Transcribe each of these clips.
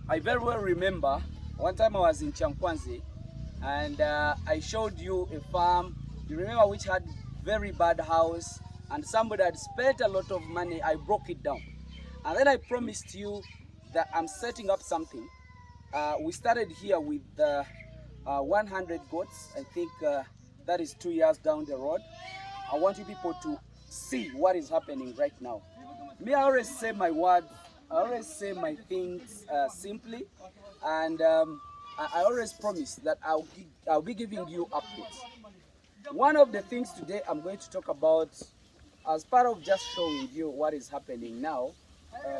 I very well remember one time I was in Chankwanzi and I showed you a farm, you remember, which had very bad house and somebody had spent a lot of money. I broke it down. And then I promised you that I'm setting up something. We started here with 100 goats. I think that is 2 years down the road. I want you people to see what is happening right now. Me, I always say my words, I always say my things simply, and I always promise that I'll be giving you updates. One of the things today I'm going to talk about, as part of just showing you what is happening now,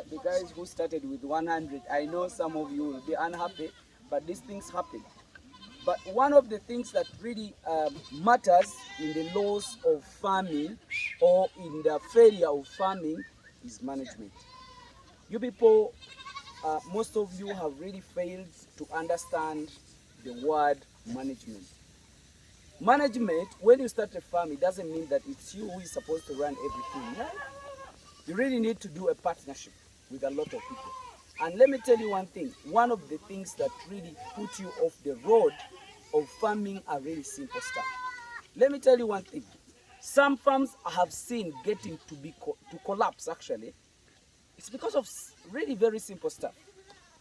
the guys who started with 100, I know some of you will be unhappy, but these things happen. But one of the things that really matters in the loss of farming or in the failure of farming is management. You people, most of you have really failed to understand the word management. Management, when you start a farm, it doesn't mean that it's you who is supposed to run everything. No? You really need to do a partnership with a lot of people. And let me tell you one thing, one of the things that really put you off the road of farming are really simple stuff. Let me tell you one thing, some farms I have seen getting to collapse actually. It's because of really very simple stuff.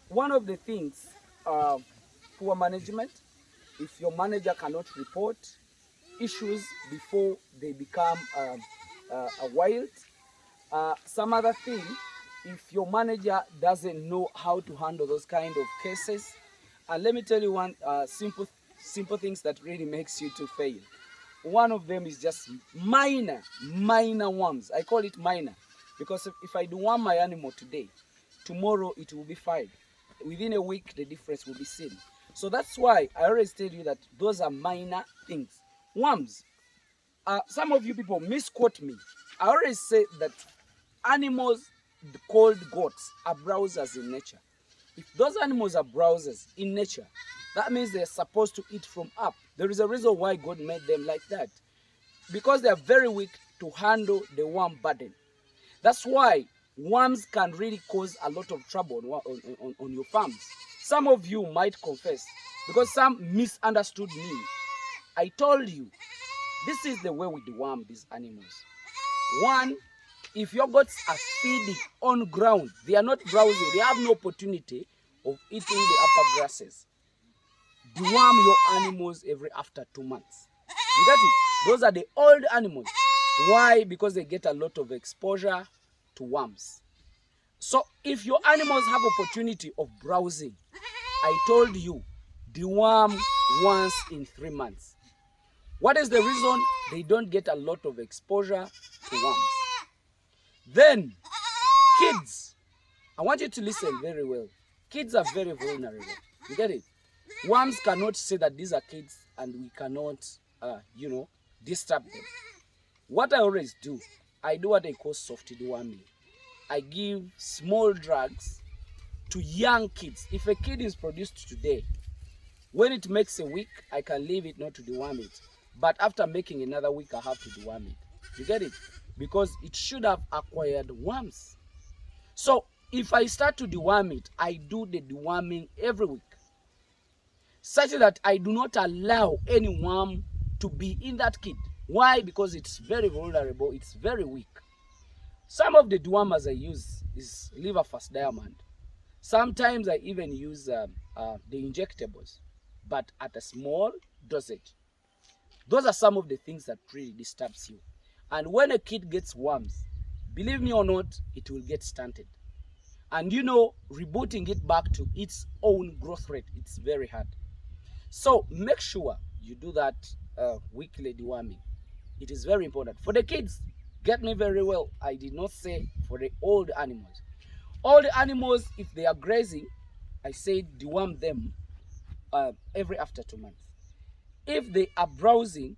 One of the things, poor management. If your manager cannot report issues before they become wild. Some other thing, if your manager doesn't know how to handle those kind of cases. And let me tell you one simple things that really makes you to fail. One of them is just minor worms. I call it minor because if I do worm my animal today, tomorrow it will be fine. Within a week, the difference will be seen. So that's why I always tell you that those are minor things. Worms. Some of you people misquote me. I always say that animals called goats are browsers in nature. If those animals are browsers in nature, that means they're supposed to eat from up. There is a reason why God made them like that. Because they are very weak to handle the worm burden. That's why worms can really cause a lot of trouble on your farms. Some of you might confess, because some misunderstood me. I told you, this is the way we deworm these animals. One, if your goats are feeding on ground, they are not browsing, they have no opportunity of eating the upper grasses. Deworm your animals every after 2 months. You get it? Those are the old animals. Why? Because they get a lot of exposure to worms. So if your animals have opportunity of browsing, I told you, deworm once in 3 months. What is the reason? They don't get a lot of exposure to worms. Then, kids. I want you to listen very well. Kids are very vulnerable. You get it? Worms cannot say that these are kids and we cannot, disturb them. What I always do, I do what I call soft deworming. I give small drugs to young kids. If a kid is produced today, when it makes a week, I can leave it not to deworm it. But after making another week, I have to deworm it. You get it? Because it should have acquired worms. So if I start to deworm it, I do the deworming every week, such that I do not allow any worm to be in that kid. Why? Because it's very vulnerable, it's very weak. Some of the dewormers I use is liver fast diamond. Sometimes I even use the injectables, but at a small dosage. Those are some of the things that really disturbs you. And when a kid gets worms, believe me or not, it will get stunted. And rebooting it back to its own growth rate, it's very hard. So make sure you do that weekly deworming. It is very important. For the kids, get me very well, I did not say for the old animals. All the animals, if they are grazing, I say deworm them every after 2 months. If they are browsing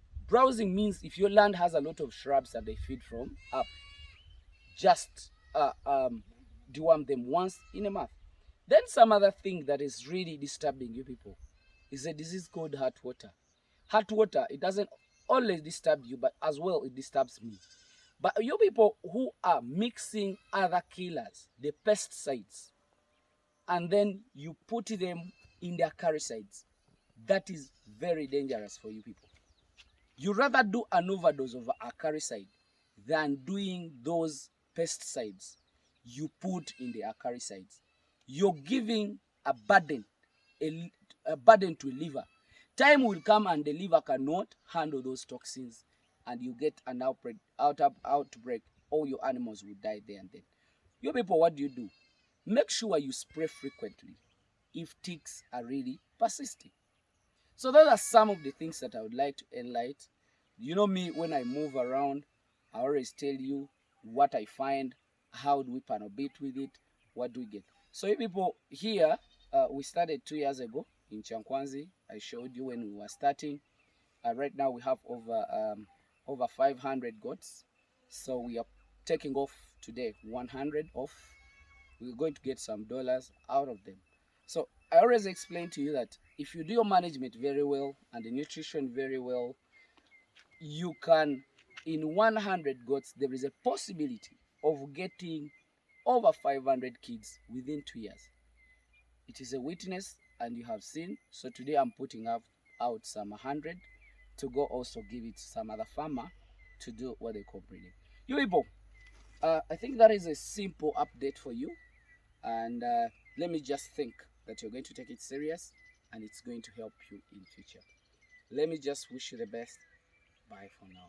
means if your land has a lot of shrubs that they feed from up, just deworm them once in a month. Then some other thing that is really disturbing you people is a disease called heart water. Heart water, it doesn't only disturb you, but as well it disturbs me. But you people who are mixing other killers, the pesticides, and then you put them in the acaricides. That is very dangerous for you people. You rather do an overdose of acaricide than doing those pesticides you put in the acaricides. You're giving a burden, a burden to liver. Time will come and the liver cannot handle those toxins, and you get an outbreak. All your animals will die there and then. You people, what do? Make sure you spray frequently if ticks are really persisting. So those are some of the things that I would like to enlighten. You know me, when I move around, I always tell you what I find, how do we panobit with it, what do we get. So you people here, we started 2 years ago in Chankwanzi. I showed you when we were starting. Right now we have over 500 goats. So we are taking off today 100 off. We're going to get some dollars out of them. So I always explain to you that if you do your management very well and the nutrition very well, you can, in 100 goats, there is a possibility of getting over 500 kids within 2 years. It is a witness and you have seen. So today I'm putting out some 100 to go also give it to some other farmer to do what they call breeding. You people, I think that is a simple update for you. And let me just think that you're going to take it serious and it's going to help you in future. Let me just wish you the best. Bye for now.